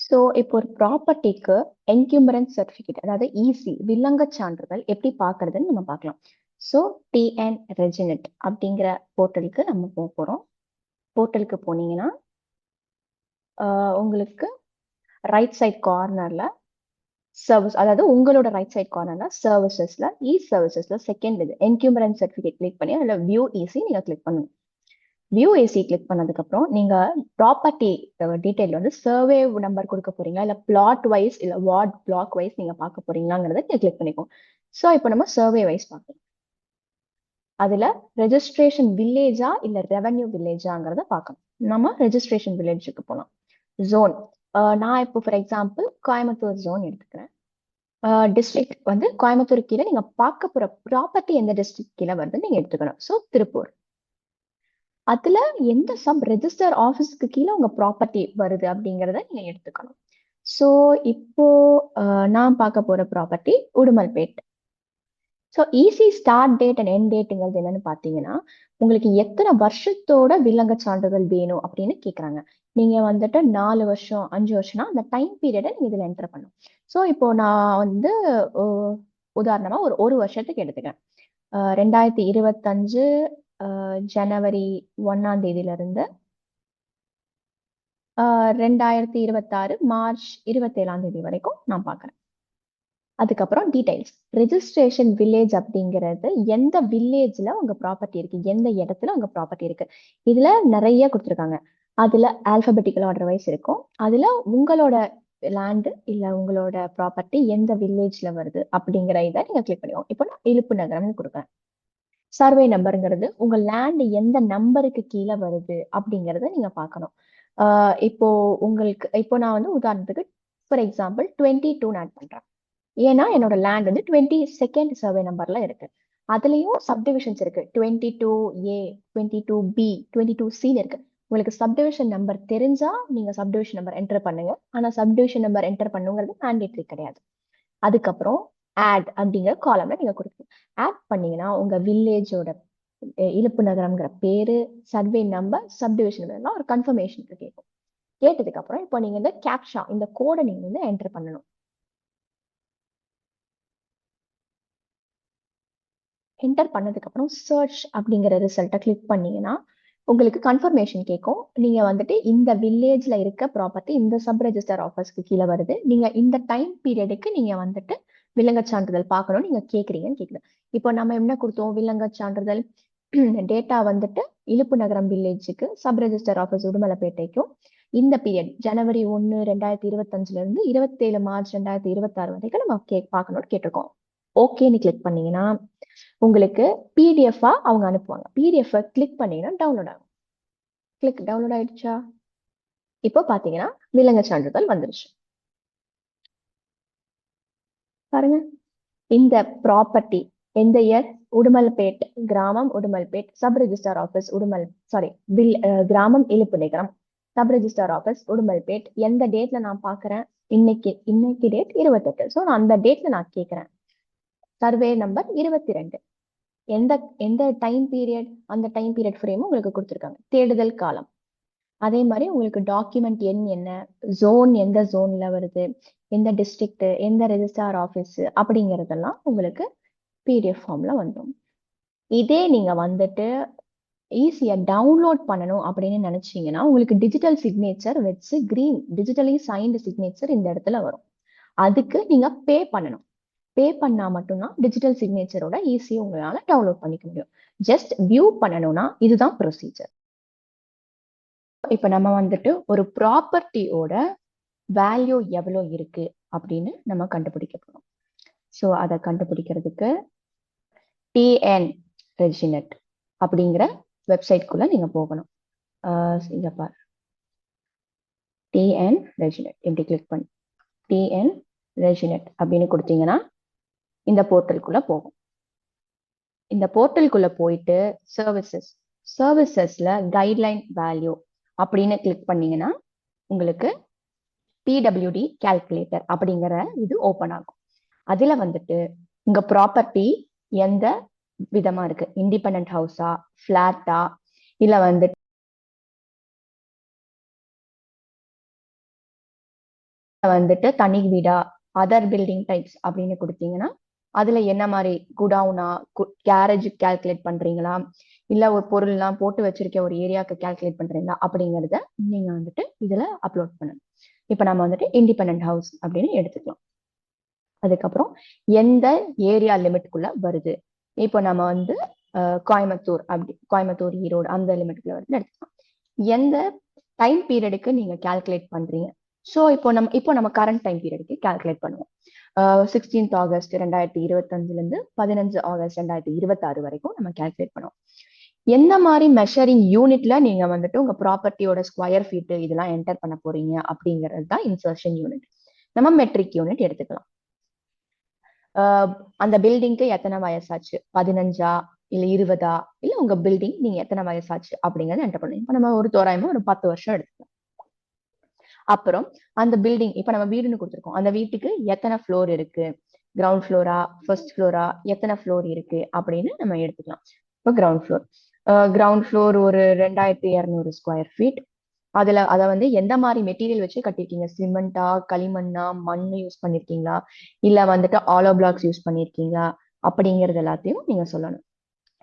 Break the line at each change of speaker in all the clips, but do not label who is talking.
So இப்போ ஒரு ப்ராப்பர்ட்டிக்கு என்கியூமரன்ஸ் certificate அதாவது ஈசி வில்லங்கச் சான்றிதழ் எப்படி பார்க்கறதுன்னு நம்ம பார்க்கலாம். ஸோ டிஎன் ரெஜினெட் அப்படிங்கிற போர்ட்டலுக்கு நம்ம போக போகிறோம். போர்ட்டலுக்கு போனீங்கன்னா உங்களுக்கு ரைட் சைட் கார்னர்ல சர்வீஸ், அதாவது உங்களோட ரைட் சைட் கார்னர்ல சர்வீசஸ்ல சர்வீசஸ்ல செகண்ட் இது என்கியூமரன்ஸ் சர்டிஃபிகேட் கிளிக் பண்ணி அதில் வியூ ஈசி நீங்க கிளிக் பண்ணணும். வியூ ஏசி கிளிக் பண்ணதுக்கு அப்புறம் நீங்க ப்ராப்பர்ட்டி டீடைல் வந்து சர்வே நம்பர் கொடுக்க போறீங்களா இல்ல பிளாட் வைஸ் இல்ல வார்ட் பிளாக் வைஸ் நீங்க பார்க்க போறீங்களாங்கிறத நீங்க கிளிக் பண்ணிக்கோங்க. ஸோ இப்போ நம்ம சர்வே வைஸ் பார்க்கலாம். அதுல ரெஜிஸ்ட்ரேஷன் வில்லேஜா இல்ல ரெவன்யூ வில்லேஜாங்கிறத பார்க்கணும். நம்ம ரெஜிஸ்ட்ரேஷன் வில்லேஜுக்கு போகலாம். ஜோன், நான் இப்போ ஃபார் எக்ஸாம்பிள் கோயம்புத்தூர் ஜோன் எடுத்துக்கிறேன். டிஸ்ட்ரிக்ட் வந்து கோயம்புத்தூர் கீழே நீங்க பார்க்க போற ப்ராப்பர்ட்டி எந்த டிஸ்ட்ரிக்ட் கீழே வருதுன்னு நீங்க எடுத்துக்கணும். ஸோ திருப்பூர். அதுல எந்த சப் ரெஜிஸ்டர் ஆஃபீஸ்க்கு கீழே உங்க ப்ராப்பர்ட்டி வருது அப்படிங்கிறத நீங்க எடுத்துக்கணும். ஸோ இப்போ நான் பார்க்க போற property Udumalpet. So is start date and end டேட்டுங்கிறது என்னன்னு பார்த்தீங்கன்னா உங்களுக்கு எத்தனை வருஷத்தோட வில்லங்க சான்றிதழ் வேணும் அப்படின்னு கேட்குறாங்க. நீங்க வந்துட்டு 4 வருஷம் 5 வருஷம்னா அந்த டைம் பீரியடை நீங்க இதுல என்டர் பண்ணும். ஸோ இப்போ நான் வந்து உதாரணமா ஒரு வருஷத்துக்கு எடுத்துக்கிறேன். 2025 ஜனவரி 1ஆம் தேதியில இருந்து 2026 மார்ச் 27ஆம் தேதி வரைக்கும் நான் பார்க்குறேன். அதுக்கப்புறம் டீடைல்ஸ், ரெஜிஸ்ட்ரேஷன் வில்லேஜ் அப்படிங்கிறது எந்த வில்லேஜ்ல உங்க ப்ராப்பர்ட்டி இருக்கு, எந்த இடத்துல உங்க ப்ராப்பர்ட்டி இருக்கு, இதுல நிறைய கொடுத்துருக்காங்க. அதுல ஆல்பபெட்டிக்கல் ஆர்டர் வைஸ் இருக்கும். அதுல உங்களோட லேண்டு இல்ல உங்களோட ப்ராப்பர்ட்டி எந்த வில்லேஜ்ல வருது அப்படிங்கிற இதை நீங்க கிளிக் பண்ணிக்கோங்க. இப்போ நான் இழுப்பு நகரம்னு கொடுக்குறேன். சர்வே நம்பருங்கிறது உங்க லேண்ட் எந்த நம்பருக்கு கீழே வருது அப்படிங்கறத நீங்க பார்க்கணும். இப்போ உங்களுக்கு இப்போ நான் வந்து உதாரணத்துக்கு ஃபார் எக்ஸாம்பிள் 22 ஆட் பண்றேன். ஏன்னா என்னோட லேண்ட் வந்து 22nd சர்வே நம்பர்ல இருக்கு. அதுலயும் சப்டிவிஷன்ஸ் இருக்கு. 22A, 22B, 22Cன்னு இருக்கு. உங்களுக்கு சப்டிவிஷன் நம்பர் தெரிஞ்சா நீங்க சப்டிவிஷன் நம்பர் என்டர் பண்ணுங்க. ஆனா சப்டிவிஷன் நம்பர் என்டர் பண்ணுங்கிறது மேண்டேட்டரி கிடையாது. அதுக்கப்புறம் ஆட் அப்படிங்கிற காலம்ல நீங்க கொடுக்கணும். ஆட் பண்ணீங்கன்னா உங்க வில்லேஜோட இழுப்பு நகரம்ங்கிற பேரு, சர்வே நம்பர், சப்டிவிஷன் நம்பர் ஒரு கன்ஃபர்மேஷனுக்கு கேட்கும். கேட்டதுக்கு அப்புறம் இப்போ நீங்க இந்த கேப்ஷா இந்த கோடை நீங்க வந்து என்டர் பண்ணணும். என்டர் பண்ணதுக்கு அப்புறம் சர்ச் அப்படிங்கிற ரிசல்ட்டை கிளிக் பண்ணீங்கன்னா உங்களுக்கு கன்ஃபர்மேஷன் கேட்கும். நீங்க வந்துட்டு இந்த வில்லேஜ்ல இருக்க ப்ராப்பர்ட்டி இந்த சப் ரெஜிஸ்டர் ஆஃபீஸ்க்கு கீழே வருது, நீங்க இந்த டைம் பீரியடுக்கு நீங்க வந்துட்டு வில்லங்க சான்றிதழ் பார்க்கணும்னு நீங்க கேட்குறீங்கன்னு கேட்குது. இப்போ நம்ம என்ன கொடுத்தோம், வில்லங்க சான்றிதழ் டேட்டா வந்துட்டு இழுப்பு நகரம் வில்லேஜுக்கு, சப் ரெஜிஸ்டர் ஆஃபீஸ் உடுமலைப்பேட்டைக்கும் இந்த பீரியட் ஜனவரி 1 2025 இருந்து 27 மார்ச் 2026 வரைக்கும் நம்ம பார்க்கணும்னு கேட்டிருக்கோம். ஓகேன்னு கிளிக் பண்ணீங்கன்னா உங்களுக்கு பிடிஎஃபா அவங்க அனுப்புவாங்க. பிடிஎஃப் கிளிக் பண்ணீங்கன்னா டவுன்லோட் ஆகும். கிளிக் டவுன்லோட் ஆயிடுச்சா? இப்போ பாத்தீங்கன்னா வில்லங்க சான்றிதழ் வந்துருச்சு பாருங்க. இந்த ப்ராப்பர்ட்டி எந்த இயர், உடுமல்பேட் கிராமம், உடுமல்பேட் சப் ரெஜிஸ்டர் ஆஃபீஸ் கிராமம் இழுப்பு நகரம், சப் ரெஜிஸ்டர் ஆஃபீஸ் உடுமல்பேட். எந்த டேட்ல நான் பாக்குறேன், இன்னைக்கு டேட் 28. ஸோ நான் அந்த டேட்ல நான் கேட்கிறேன். Survey number 22. எந்த எந்த டைம் பீரியட், அந்த டைம் பீரியட் ஃப்ரேமும் உங்களுக்கு கொடுத்துருக்காங்க. தேடுதல் காலம் அதே மாதிரி உங்களுக்கு டாக்குமெண்ட் எண் என்ன, ஜோன் எந்த ஜோன்ல வருது, எந்த டிஸ்ட்ரிக்ட், எந்த ரெஜிஸ்ட்ரார் ஆஃபீஸ் அப்படிங்கறதெல்லாம் உங்களுக்கு பிடிஎஃப் ஃபார்ம்ல வந்துடும். இதே நீங்க வந்துட்டு ஈஸியா டவுன்லோட் பண்ணணும் அப்படின்னு நினைச்சீங்கன்னா உங்களுக்கு டிஜிட்டல் சிக்னேச்சர் வச்சு கிரீன் டிஜிட்டலி சைன்டு சிக்னேச்சர் இந்த இடத்துல வரும். அதுக்கு நீங்க பே பண்ணணும். பே பண்ணா மட்டும்தான் டிஜிட்டல் சிக்னேச்சரோட ஈஸியா உங்களால டவுன்லோட் பண்ணிக்க முடியும். ஜஸ்ட் வியூ பண்ணணும்னா இதுதான் ப்ரொசீஜர். இப்ப நம்ம வந்துட்டு ஒரு ப்ராப்பர்ட்டியோட வேல்யூ எவ்வளோ இருக்கு அப்படின்னு நம்ம கண்டுபிடிக்க போறோம். ஸோ அதை கண்டுபிடிக்கிறதுக்கு டிஎன் ரெஜினெட் அப்படிங்கிற வெப்சைட்குள்ள நீங்க போகணும். இங்க பாரு, டிஎன் ரெஜினெட் இப்படி கிளிக் பண்ணி டிஎன் ரெஜினெட் அப்படின்னு கொடுத்தீங்கன்னா இந்த போர்ட்டலுக்குள்ள போகும். இந்த போர்ட்டலுக்குள்ள போயிட்டு சர்வீசஸ்ல கைட்லைன் வேல்யூ அப்படின்னு கிளிக் பண்ணீங்கன்னா உங்களுக்கு பிடபிள்யூடி கால்குலேட்டர் அப்படிங்கிற இது ஓப்பன் ஆகும். அதுல வந்துட்டு உங்க ப்ராப்பர்ட்டி எந்த விதமா இருக்கு, இண்டிபெண்டன்ட் ஹவுஸா, பிளாட்டா, இல்ல வந்து வந்துட்டு தனி வீடா, அதர் பில்டிங் டைப்ஸ் அப்படின்னு கொடுத்தீங்கன்னா அதுல என்ன மாதிரி குடவுனா, கேரேஜ் கால்குலேட் பண்றீங்களா, இல்ல ஒரு பொருள்லாம் போட்டு வச்சிருக்க ஒரு ஏரியாவுக்கு கால்குலேட் பண்றீங்களா அப்படிங்கறத நீங்க வந்துட்டு இதுல அப்லோட் பண்ணணும். இப்ப நம்ம வந்துட்டு இண்டிபெண்டன்ட் ஹவுஸ் அப்படின்னு எடுத்துக்கலாம். அதுக்கப்புறம் எந்த ஏரியா லிமிட்குள்ள வருது. இப்போ நம்ம வந்து கோயம்புத்தூர் அப்படி கோயம்புத்தூர், ஈரோடு அந்த லிமிட்குள்ள வருதுன்னு எடுத்துக்கலாம். எந்த டைம் பீரியடுக்கு நீங்க கால்குலேட் பண்றீங்க. ஸோ இப்போ நம்ம கரண்ட் டைம் பீரியடுக்கு கால்குலேட் பண்ணுவோம். 16th ஆகஸ்ட் 2025 இருந்து 15 ஆகஸ்ட் 2026 வரைக்கும் நம்ம கால்குலேட் பண்ணுவோம். எந்த மாதிரி மெஷரிங் யூனிட்ல நீங்க வந்துட்டு உங்க ப்ராப்பர்ட்டியோட ஸ்கொயர் ஃபீட் இதெல்லாம் என்டர் பண்ண போறீங்க அப்படிங்கிறது தான் இன்சர்ஷன் யூனிட். நம்ம மெட்ரிக் யூனிட் எடுத்துக்கலாம். அந்த பில்டிங்க்கு எத்தனை வயசாச்சு, 15 இல்ல 20 இல்ல உங்க பில்டிங் நீங்க எத்தனை வயசாச்சு அப்படிங்கறத என்டர் பண்ணுங்க. இப்ப நம்ம ஒரு தோராயமா ஒரு 10 வருஷம் எடுத்துக்கலாம். அப்புறம் அந்த பில்டிங் இப்ப நம்ம வீடுன்னு கொடுத்துருக்கோம், அந்த வீட்டுக்கு எத்தனை ஃப்ளோர் இருக்கு, கிரவுண்ட் ஃப்ளோரா, ஃபர்ஸ்ட் ஃப்ளோரா, எத்தனை ஃப்ளோர் இருக்கு அப்படின்னு நம்ம எடுத்துக்கலாம். இப்போ கிரவுண்ட் ஃப்ளோர் ஒரு 2200 ஸ்கொயர் ஃபீட். அதை வந்து எந்த மாதிரி மெட்டீரியல் வச்சு கட்டிருக்கீங்க, சிமெண்டா, களிமண்ணா, மண் யூஸ் பண்ணிருக்கீங்களா, இல்ல வந்துட்டு ஆலோ பிளாக்ஸ் யூஸ் பண்ணிருக்கீங்களா அப்படிங்கறது எல்லாத்தையும் நீங்க சொல்லணும்.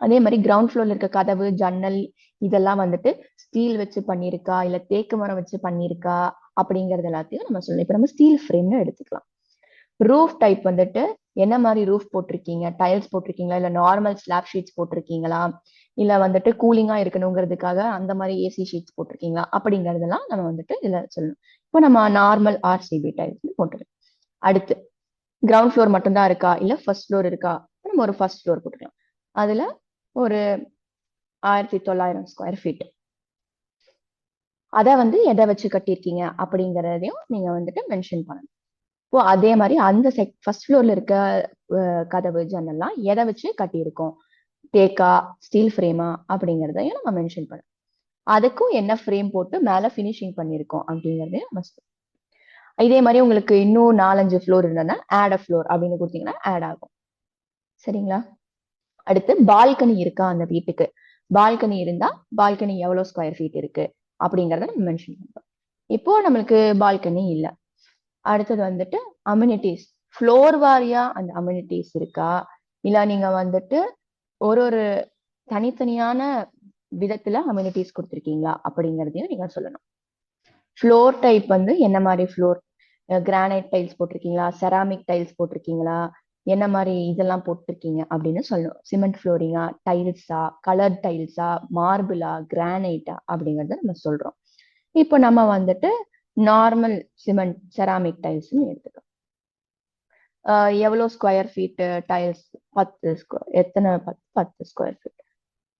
அதே மாதிரி கிரவுண்ட் ஃப்ளோர்ல இருக்க கதவு, ஜன்னல் இதெல்லாம் வந்துட்டு ஸ்டீல் வச்சு பண்ணிருக்கா, இல்ல தேக்கு மரம் வச்சு பண்ணிருக்கா அப்படிங்கறது எல்லாத்தையும் நம்ம சொல்லணும். இப்ப நம்ம ஸ்டீல் ஃப்ரேம்னு எடுத்துக்கலாம். ரூஃப் டைப் வந்துட்டு என்ன மாதிரி ரூஃப் போட்டிருக்கீங்க, டைல்ஸ் போட்டிருக்கீங்களா, இல்ல நார்மல் ஸ்லாப் ஷீட்ஸ் போட்டிருக்கீங்களா, இல்ல வந்துட்டு கூலிங்கா இருக்கணுங்கிறதுக்காக அந்த மாதிரி ஏசி ஷீட்ஸ் போட்டிருக்கீங்களா அப்படிங்கறதெல்லாம் நம்ம வந்துட்டு இதுல சொல்லணும். இப்போ நம்ம நார்மல் ஆர்சிபி டைல்ஸ் போட்டுருக்கோம். அடுத்து கிரவுண்ட் ஃப்ளோர் மட்டும்தான் இருக்கா, இல்ல ஃபர்ஸ்ட் ஃப்ளோர் இருக்கா, நம்ம ஒரு ஃபர்ஸ்ட் ஃப்ளோர் போட்டுக்கலாம். அதுல ஒரு 1900 ஸ்கொயர் ஃபீட். அதை வந்து எதை வச்சு கட்டியிருக்கீங்க அப்படிங்கறதையும் நீங்க வந்துட்டு மென்ஷன் பண்ணணும். இப்போ அதே மாதிரி அந்த ஃபர்ஸ்ட் ஃப்ளோர்ல இருக்க கதவு, ஜன்னல்லாம் எதை வச்சு கட்டியிருக்கோம், தேக்கா, ஸ்டீல் ஃப்ரேமா அப்படிங்கறதையும் நம்ம மென்ஷன் பண்ணணும். அதுக்கும் என்ன ஃப்ரேம் போட்டு மேல ஃபினிஷிங் பண்ணியிருக்கோம் அப்படிங்கறதையும் நம்ம சொல்லணும். இதே மாதிரி உங்களுக்கு இன்னும் 4-5 ஃப்ளோர் இருந்ததுன்னா ஆட் அ ஃப்ளோர் அப்படின்னு கொடுத்தீங்கன்னா ஆட் ஆகும். சரிங்களா? அடுத்து பால்கனி இருக்கா அந்த வீட்டுக்கு, பால்கனி இருந்தா பால்கனி எவ்வளவு ஸ்கொயர் ஃபீட் இருக்கு அப்படிங்கறத நம்ம மென்ஷன் பண்றோம். இப்போ நம்மளுக்கு பால்கனி இல்ல. அடுத்தது வந்துட்டு அம்யூனிட்டிஸ், ஃப்ளோர் வாரியா அந்த அம்யூனிட்டிஸ் இருக்கா, இல்ல நீங்க வந்துட்டு ஒரு ஒரு தனித்தனியான விதத்துல அம்யூனிட்டிஸ் கொடுத்துருக்கீங்களா அப்படிங்கறதையும் நீங்க சொல்லணும். ஃப்ளோர் டைப் வந்து என்ன மாதிரி ஃப்ளோர், கிரானைட் டைல்ஸ் போட்டிருக்கீங்களா, செராமிக் டைல்ஸ் போட்டிருக்கீங்களா, என்ன மாதிரி இதெல்லாம் போட்டிருக்கீங்க அப்படின்னு சொல்லணும். சிமெண்ட் ஃப்ளோரிங்கா, டைல்ஸா, கலர் டைல்ஸா, மார்பிளா, கிரானைட்டா அப்படிங்கறத நம்ம சொல்றோம். இப்போ நம்ம வந்துட்டு நார்மல் சிமெண்ட் செராமிக் டைல்ஸ் எடுத்துக்கலாம். எவ்வளவு ஸ்கொயர் ஃபீட் டைல்ஸ், 10 எத்தனை 10 ஸ்கொயர் ஃபீட்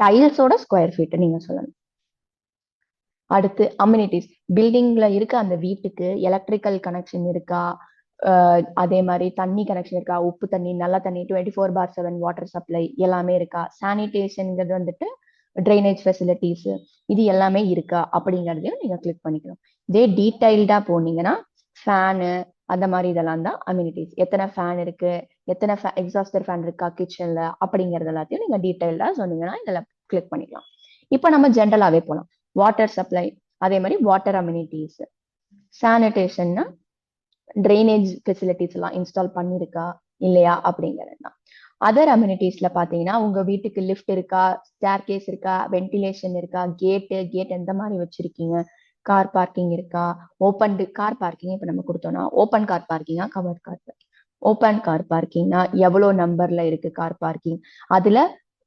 டைல்ஸோட ஸ்கொயர் ஃபீட் நீங்க சொல்லணும். அடுத்து அம்யூனிட்டிஸ், பில்டிங்ல இருக்க அந்த வீட்டுக்கு எலக்ட்ரிக்கல் கனெக்ஷன் இருக்கா, அதே மாதிரி தண்ணி கனெக்ஷன் இருக்கா, உப்பு தண்ணி, நல்ல தண்ணி, 24/7 வாட்டர் சப்ளை எல்லாமே இருக்கா, சானிடேஷன்ங்கிறது வந்துட்டு ட்ரைனேஜ் ஃபெசிலிட்டிஸ் இது எல்லாமே இருக்கா அப்படிங்கறதையும் நீங்க கிளிக் பண்ணிக்கணும். இதே டீடைல்டா போனீங்கன்னா ஃபேனு அந்த மாதிரி இதெல்லாம் தான் அம்யூனிட்டிஸ். எத்தனை ஃபேன் இருக்கு, எத்தனை எக்ஸாஸ்டர் ஃபேன் இருக்கா கிச்சன்ல அப்படிங்கறது எல்லாத்தையும் நீங்க டீடைல்டா சொன்னீங்கன்னா இதுல கிளிக் பண்ணிக்கலாம். இப்போ நம்ம ஜென்ரலாவே போலாம். வாட்டர் சப்ளை, அதே மாதிரி வாட்டர் அம்யூனிட்டிஸ், சானிடேஷன்னா ட்ரைனேஜ் ஃபெசிலிட்டிஸ் எல்லாம் இன்ஸ்டால் பண்ணிருக்கா இல்லையா அப்படிங்கிறது தான். அதர் அம்யூனிட்டிஸ்ல பாத்தீங்கன்னா உங்க வீட்டுக்கு லிஃப்ட் இருக்கா, ஸ்டேர் கேஸ் இருக்கா, வென்டிலேஷன் இருக்கா, கேட் எந்த மாதிரி வச்சிருக்கீங்க, கார் பார்க்கிங் இருக்கா, ஓப்பன் கார் பார்க்கிங் இப்ப நம்ம கொடுத்தோம்னா ஓப்பன் கார் பார்க்கிங்கா, cover car parking. Open car பார்க்கிங்னா எவ்வளவு நம்பர்ல இருக்கு கார் பார்க்கிங், அதுல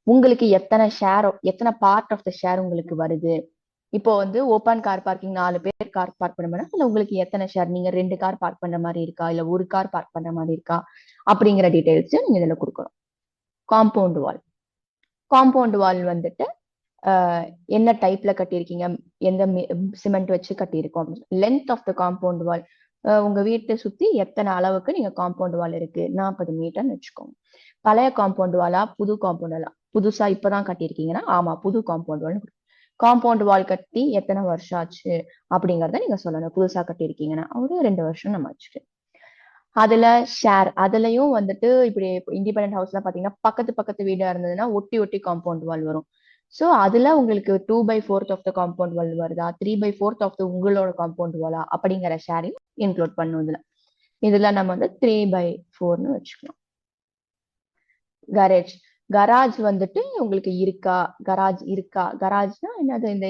உங்களுக்கு எத்தனை ஷேர், எத்தனை பார்ட் ஆஃப் த ஷேர் உங்களுக்கு வருது. இப்போ வந்து ஓப்பன் கார் பார்க்கிங் 4 பேர் கார் பார்க் பண்ண முடியும், இல்ல உங்களுக்கு எத்தனை ஷேர், நீங்க 2 கார் பார்க் பண்ற மாதிரி இருக்கா, இல்ல ஒரு கார் பார்க் பண்ற மாதிரி இருக்கா அப்படிங்கிற டீடைல்ஸ் நீங்க இதுல கொடுக்கணும். காம்பவுண்ட் வால், காம்பவுண்ட் வால் வந்துட்டு என்ன டைப்ல கட்டியிருக்கீங்க, எந்த சிமெண்ட் வச்சு கட்டியிருக்கோம், length of the compound wall, உங்க வீட்டை சுத்தி எத்தனை அளவுக்கு நீங்க காம்பவுண்ட் வால் இருக்கு, 40 மீட்டர்னு வச்சுக்கோங்க. பழைய காம்பவுண்ட் வாலா, புது காம்பவுண்ட் வாலா, புதுசா இப்பதான் கட்டியிருக்கீங்கன்னா ஆமா புது காம்பவுண்ட் வால். காம்பவுண்ட் வால் கட்டி எத்தனை வருஷம் ஆச்சு அப்படிங்கறத நீங்க சொல்லணும். புதுசா கட்டியிருக்கீங்கன்னா ஒரு 2 வருஷம் நம்ம வச்சுட்டு. அதுல ஷேர், அதுலயும் வந்துட்டு இப்படி இண்டிபெண்டன்ட் ஹவுஸ்ல பாத்தீங்கன்னா பக்கத்து பக்கத்து வீடா இருந்ததுன்னா ஒட்டி ஒட்டி காம்பவுண்ட் வால் வரும். ஸோ அதுல உங்களுக்கு 2/4 ஆஃப் த காம்பவுண்ட் வால் வருதா, 3/4 ஆஃப் த உங்களோட காம்பவுண்ட் வாலா அப்படிங்கிற ஷேரையும் இன்க்ளூட் பண்ணும் இதுல நம்ம வந்து 3/4ன்னு வச்சுக்கலாம். கரேஜ் கராஜ் வந்துட்டு உங்களுக்கு இருக்கா, கராஜ்னா என்னது, இந்த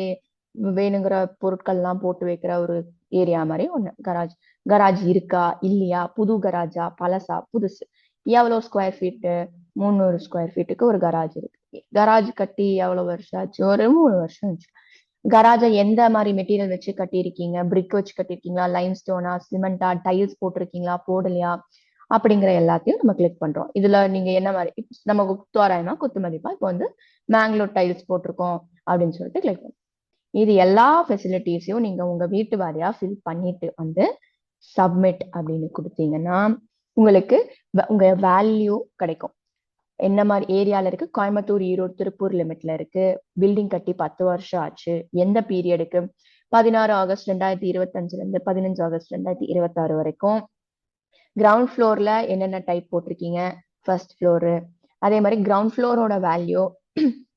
வேணுங்கிற பொருட்கள்லாம் போட்டு வைக்கிற ஒரு ஏரியா மாதிரி ஒண்ணு கராஜ். கராஜ் இருக்கா இல்லையா, புது கராஜா பழசா புதுசு, எவ்வளவு ஸ்கொயர் ஃபீட்டு, 300 ஸ்கொயர் ஃபீட்டுக்கு ஒரு கராஜ் இருக்கு. கராஜ் கட்டி எவ்வளவு வருஷம் ஆச்சு, ஒரு 3 வருஷம் ஆச்சு. கராஜை எந்த மாதிரி மெட்டீரியல் வச்சு கட்டியிருக்கீங்க, பிரிக் வச்சு கட்டியிருக்கீங்களா, லைம் ஸ்டோனா, சிமெண்டா, டைல்ஸ் போட்டிருக்கீங்களா போடலையா அப்படிங்கிற எல்லாத்தையும் நம்ம கிளிக் பண்றோம். இதுல நீங்க என்ன மாதிரி நம்ம தோராயமா குத்து மதிப்பா இப்போ வந்து மேங்களூர் டைல்ஸ் போட்டிருக்கோம் அப்படின்னு சொல்லிட்டு கிளிக் பண்ணுவோம். இது எல்லா ஃபெசிலிட்டிஸையும் நீங்க உங்க வீட்டு வாரியா ஃபில் பண்ணிட்டு வந்து சப்மிட் அப்படின்னு கொடுத்தீங்கன்னா உங்களுக்கு உங்க வேல்யூ கிடைக்கும். என்ன மாதிரி ஏரியால இருக்கு, கோயம்புத்தூர், ஈரோடு, திருப்பூர் லிமிட்ல இருக்கு. பில்டிங் கட்டி 10 வருஷம் ஆச்சு. எந்த பீரியடுக்கு, 16 ஆகஸ்ட் 2025ல இருந்து 15 ஆகஸ்ட் 2026 வரைக்கும். கிரவுண்ட் ஃப்ளோர்ல என்னென்ன டைப் போட்டிருக்கீங்க, ஃபர்ஸ்ட் ஃப்ளோரு. அதே மாதிரி கிரவுண்ட் ஃப்ளோரோட வேல்யூ,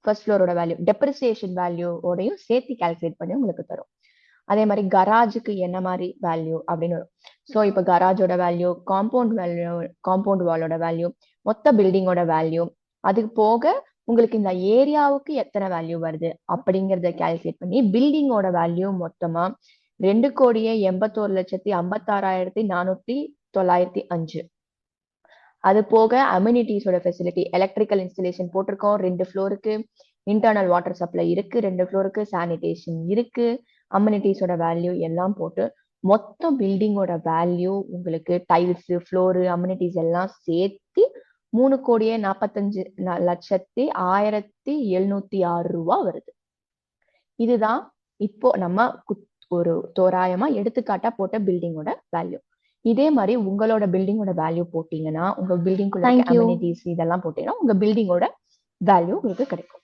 ஃபர்ஸ்ட் ஃப்ளோரோட வேல்யூ, டெப்ரிசியேஷன் வேல்யூவோடையும் சேர்த்து கால்குலேட் பண்ணி உங்களுக்கு தரும். அதே மாதிரி கராஜுக்கு என்ன மாதிரி வேல்யூ அப்படின்னு வரும். ஸோ இப்போ கராஜோட வேல்யூ, காம்பவுண்ட் வாலோட வேல்யூ, மொத்த பில்டிங்கோட வேல்யூ, அதுக்கு போக உங்களுக்கு இந்த ஏரியாவுக்கு எத்தனை வேல்யூ வருது அப்படிங்கறத கால்குலேட் பண்ணி பில்டிங்கோட வேல்யூ மொத்தமா 2,81,56,495. அது போக அம்யூனிட்டிஸோட ஃபெசிலிட்டி, எலக்ட்ரிக்கல் இன்ஸ்டலேஷன் போட்டிருக்கோம் 2 ஃப்ளோருக்கு, இன்டர்னல் வாட்டர் சப்ளை இருக்கு 2 ஃப்ளோருக்கு, சானிடேஷன் இருக்கு, அம்யூனிட்டிஸோட வேல்யூ எல்லாம் போட்டு மொத்தம் பில்டிங்கோட வேல்யூ உங்களுக்கு டைல்ஸ், ஃப்ளோரு, அம்யூனிட்டிஸ் எல்லாம் சேர்த்து 3,45,1,706 ரூபா வருது. இதுதான் இப்போ நம்ம ஒரு தோராயமா எடுத்துக்காட்டா போட்ட பில்டிங்கோட வேல்யூ. இதே மாதிரி உங்களோட பில்டிங்கோட வேல்யூ போட்டீங்கன்னா, உங்க பில்டிங்குள்ள
Thank you.
அம்யூனிட்டிஸ் இதெல்லாம் போட்டீங்கன்னா உங்க பில்டிங்கோட வேல்யூ உங்களுக்கு கிடைக்கும்.